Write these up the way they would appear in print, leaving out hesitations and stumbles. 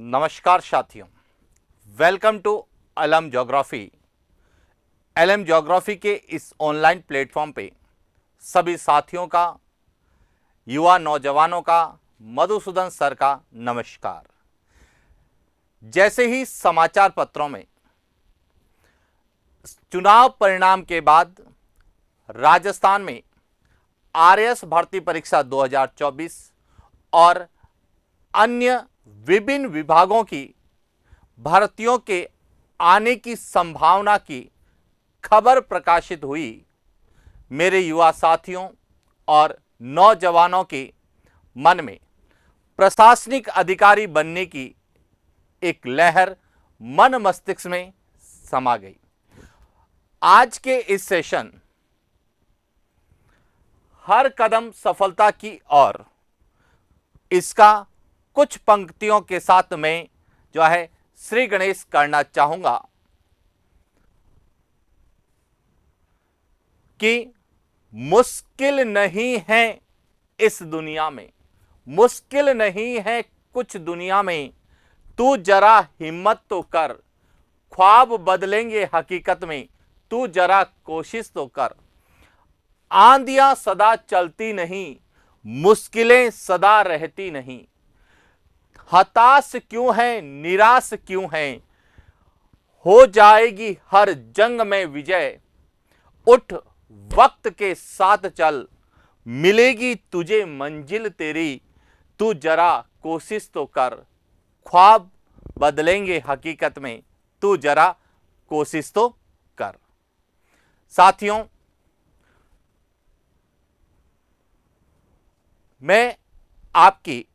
नमस्कार साथियों, welcome to LM geography. LM geography के इस ऑनलाइन प्लेटफॉर्म पे सभी साथियों का, युवा नौजवानों का, मधुसूदन सर का नमस्कार। जैसे ही समाचार पत्रों में चुनाव परिणाम के बाद राजस्थान में आरएएस भर्ती परीक्षा 2024 और अन्य विभिन्न विभागों की भर्तियों के आने की संभावना की खबर प्रकाशित हुई, मेरे युवा साथियों और नौजवानों के मन में प्रशासनिक अधिकारी बनने की एक लहर मन मस्तिष्क में समा गई। आज के इस सेशन हर कदम सफलता की ओर, इसका कुछ पंक्तियों के साथ मैं जो है श्री गणेश करना चाहूंगा कि मुश्किल नहीं है इस दुनिया में, मुश्किल नहीं है कुछ दुनिया में, तू जरा हिम्मत तो कर, ख्वाब बदलेंगे हकीकत में, तू जरा कोशिश तो कर। आंधियां सदा चलती नहीं, मुश्किलें सदा रहती नहीं, हताश क्यों है, निराश क्यों है, हो जाएगी हर जंग में विजय, उठ वक्त के साथ चल, मिलेगी तुझे मंजिल तेरी, तू जरा कोशिश तो कर, ख्वाब बदलेंगे हकीकत में, तू जरा कोशिश तो कर। साथियों, मैं आपकी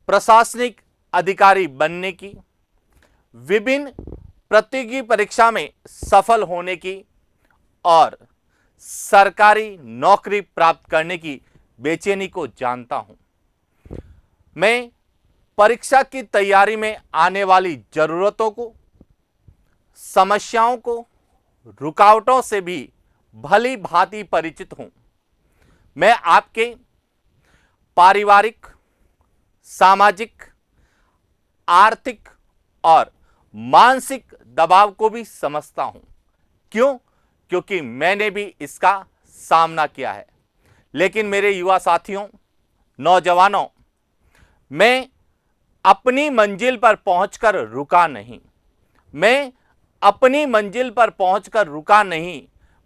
प्रशासनिक अधिकारी बनने की, विभिन्न प्रतियोगी परीक्षा में सफल होने की और सरकारी नौकरी प्राप्त करने की बेचैनी को जानता हूं। मैं परीक्षा की तैयारी में आने वाली जरूरतों को, समस्याओं को, रुकावटों से भी भली भांति परिचित हूं। मैं आपके पारिवारिक, सामाजिक, आर्थिक और मानसिक दबाव को भी समझता हूं। क्यों? क्योंकि मैंने भी इसका सामना किया है। लेकिन मेरे युवा साथियों, नौजवानों, मैं अपनी मंजिल पर पहुंचकर रुका नहीं, मैं अपनी मंजिल पर पहुंचकर रुका नहीं,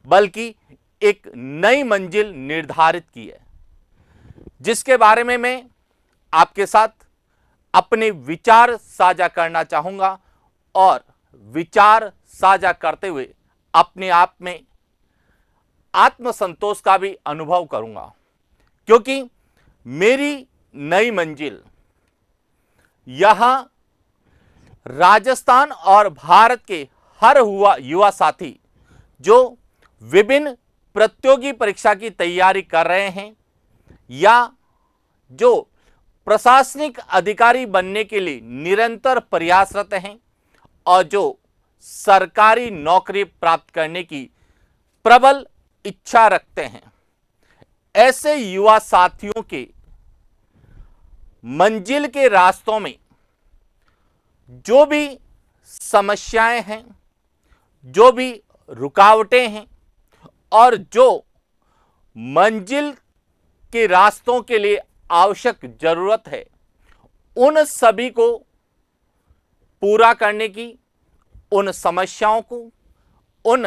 बल्कि एक नई मंजिल निर्धारित की है, जिसके बारे में मैं आपके साथ अपने विचार साझा करना चाहूंगा और विचार साझा करते हुए अपने आप में आत्मसंतोष का भी अनुभव करूंगा। क्योंकि मेरी नई मंजिल यहां राजस्थान और भारत के हर युवा साथी जो विभिन्न प्रतियोगी परीक्षा की तैयारी कर रहे हैं या जो प्रशासनिक अधिकारी बनने के लिए निरंतर प्रयासरत हैं और जो सरकारी नौकरी प्राप्त करने की प्रबल इच्छा रखते हैं, ऐसे युवा साथियों के मंजिल के रास्तों में जो भी समस्याएं हैं, जो भी रुकावटें हैं और जो मंजिल के रास्तों के लिए आवश्यक जरूरत है, उन सभी को पूरा करने की, उन समस्याओं को, उन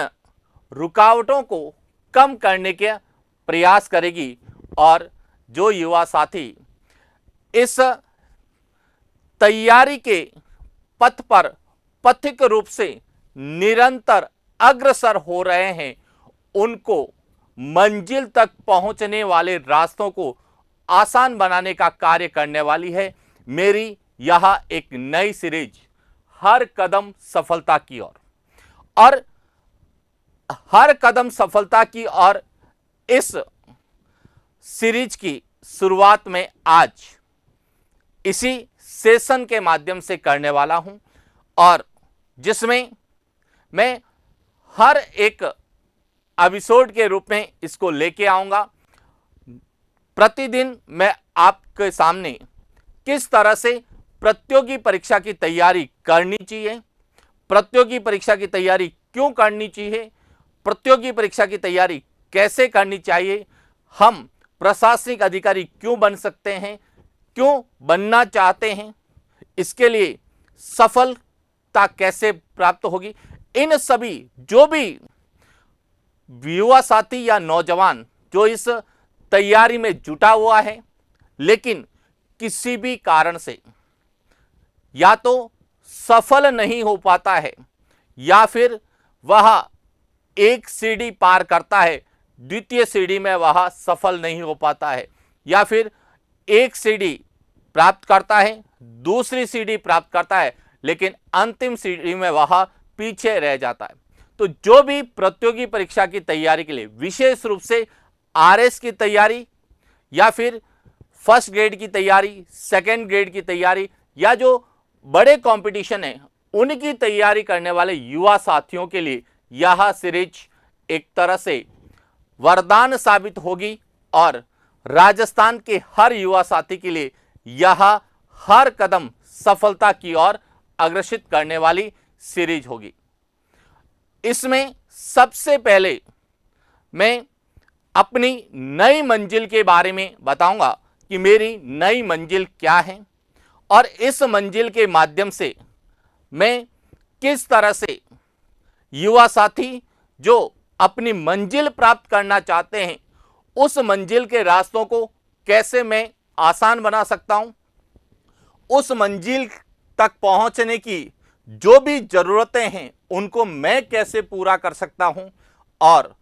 रुकावटों को कम करने के प्रयास करेगी। और जो युवा साथी इस तैयारी के पथ पर पथिक रूप से निरंतर अग्रसर हो रहे हैं, उनको मंजिल तक पहुंचने वाले रास्तों को आसान बनाने का कार्य करने वाली है मेरी यह एक नई सीरीज, हर कदम सफलता की ओर। और हर कदम सफलता की ओर इस सीरीज की शुरुआत में आज इसी सेशन के माध्यम से करने वाला हूं, और जिसमें मैं हर एक एपिसोड के रूप में इसको लेके आऊंगा। प्रतिदिन मैं आपके सामने किस तरह से प्रतियोगी परीक्षा की तैयारी करनी चाहिए, प्रतियोगी परीक्षा की तैयारी क्यों करनी चाहिए, प्रतियोगी परीक्षा की तैयारी कैसे करनी चाहिए, हम प्रशासनिक अधिकारी क्यों बन सकते हैं, क्यों बनना चाहते हैं, इसके लिए सफलता कैसे प्राप्त होगी, इन सभी जो भी युवा साथी या नौजवान जो इस तैयारी में जुटा हुआ है लेकिन किसी भी कारण से या तो सफल नहीं हो पाता है या फिर वह एक सीढ़ी पार करता है, द्वितीय सीढ़ी में वह सफल नहीं हो पाता है, या फिर एक सीढ़ी प्राप्त करता है, दूसरी सीढ़ी प्राप्त करता है, लेकिन अंतिम सीढ़ी में वह पीछे रह जाता है। तो जो भी प्रतियोगी परीक्षा की तैयारी के लिए विशेष रूप से आरएस की तैयारी या फिर फर्स्ट ग्रेड की तैयारी, सेकेंड ग्रेड की तैयारी या जो बड़े कंपटीशन है उनकी तैयारी करने वाले युवा साथियों के लिए यह सीरीज एक तरह से वरदान साबित होगी और राजस्थान के हर युवा साथी के लिए यह हर कदम सफलता की ओर अग्रसित करने वाली सीरीज होगी। इसमें सबसे पहले मैं अपनी नई मंजिल के बारे में बताऊंगा कि मेरी नई मंजिल क्या है और इस मंजिल के माध्यम से मैं किस तरह से युवा साथी जो अपनी मंजिल प्राप्त करना चाहते हैं उस मंजिल के रास्तों को कैसे मैं आसान बना सकता हूं, उस मंजिल तक पहुंचने की जो भी जरूरतें हैं उनको मैं कैसे पूरा कर सकता हूं और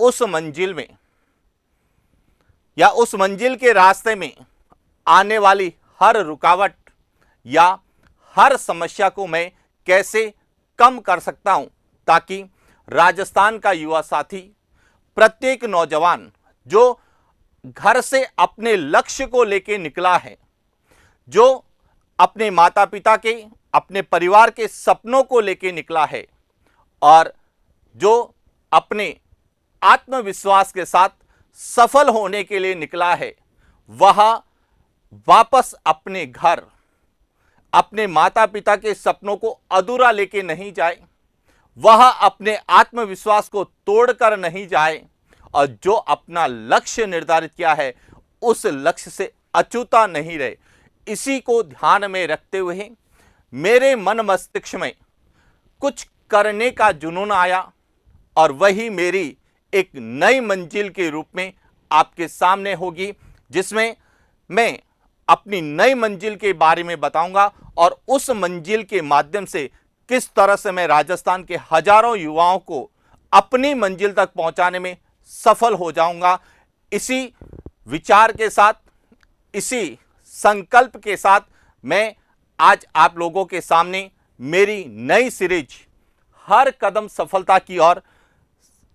उस मंजिल में या उस मंजिल के रास्ते में आने वाली हर रुकावट या हर समस्या को मैं कैसे कम कर सकता हूं ताकि राजस्थान का युवा साथी, प्रत्येक नौजवान जो घर से अपने लक्ष्य को लेकर निकला है, जो अपने माता पिता के, अपने परिवार के सपनों को लेकर निकला है और जो अपने आत्मविश्वास के साथ सफल होने के लिए निकला है, वह वापस अपने घर, अपने माता पिता के सपनों को अधूरा लेके नहीं जाए, वह अपने आत्मविश्वास को तोड़कर नहीं जाए और जो अपना लक्ष्य निर्धारित किया है उस लक्ष्य से अछूता नहीं रहे। इसी को ध्यान में रखते हुए मेरे मन मस्तिष्क में कुछ करने का जुनून आया और वही मेरी एक नई मंजिल के रूप में आपके सामने होगी, जिसमें मैं अपनी नई मंजिल के बारे में बताऊंगा और उस मंजिल के माध्यम से किस तरह से मैं राजस्थान के हजारों युवाओं को अपनी मंजिल तक पहुंचाने में सफल हो जाऊंगा। इसी विचार के साथ, इसी संकल्प के साथ मैं आज आप लोगों के सामने मेरी नई सीरीज हर कदम सफलता की ओर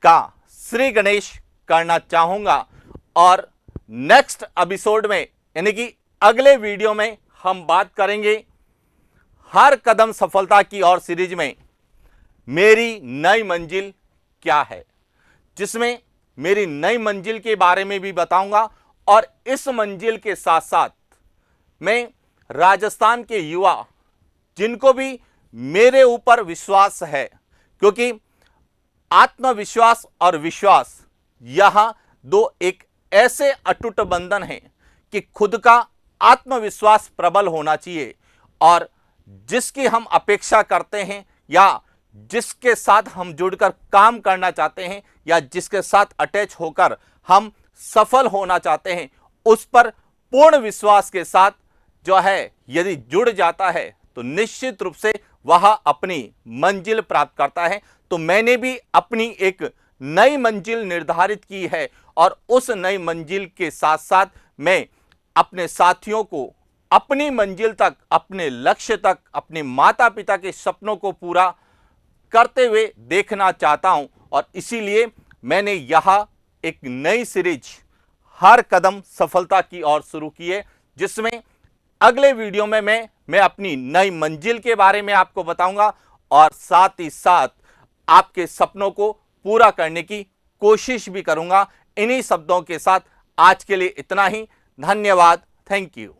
का श्री गणेश करना चाहूंगा और नेक्स्ट एपिसोड में यानी कि अगले वीडियो में हम बात करेंगे हर कदम सफलता की ओर सीरीज में मेरी नई मंजिल क्या है, जिसमें मेरी नई मंजिल के बारे में भी बताऊंगा और इस मंजिल के साथ साथ मैं राजस्थान के युवा जिनको भी मेरे ऊपर विश्वास है, क्योंकि आत्मविश्वास और विश्वास यह दो एक ऐसे अटूट बंधन हैं कि खुद का आत्मविश्वास प्रबल होना चाहिए और जिसकी हम अपेक्षा करते हैं या जिसके साथ हम जुड़कर काम करना चाहते हैं या जिसके साथ अटैच होकर हम सफल होना चाहते हैं, उस पर पूर्ण विश्वास के साथ जो है यदि जुड़ जाता है तो निश्चित रूप से वह अपनी मंजिल प्राप्त करता है। तो मैंने भी अपनी एक नई मंजिल निर्धारित की है और उस नई मंजिल के साथ साथ मैं अपने साथियों को अपनी मंजिल तक, अपने लक्ष्य तक, अपने माता पिता के सपनों को पूरा करते हुए देखना चाहता हूं और इसीलिए मैंने यह एक नई सीरीज हर कदम सफलता की ओर शुरू की है, जिसमें अगले वीडियो में मैं अपनी नई मंजिल के बारे में आपको बताऊंगा और साथ ही साथ आपके सपनों को पूरा करने की कोशिश भी करूंगा। इन्हीं शब्दों के साथ आज के लिए इतना ही। धन्यवाद। Thank you.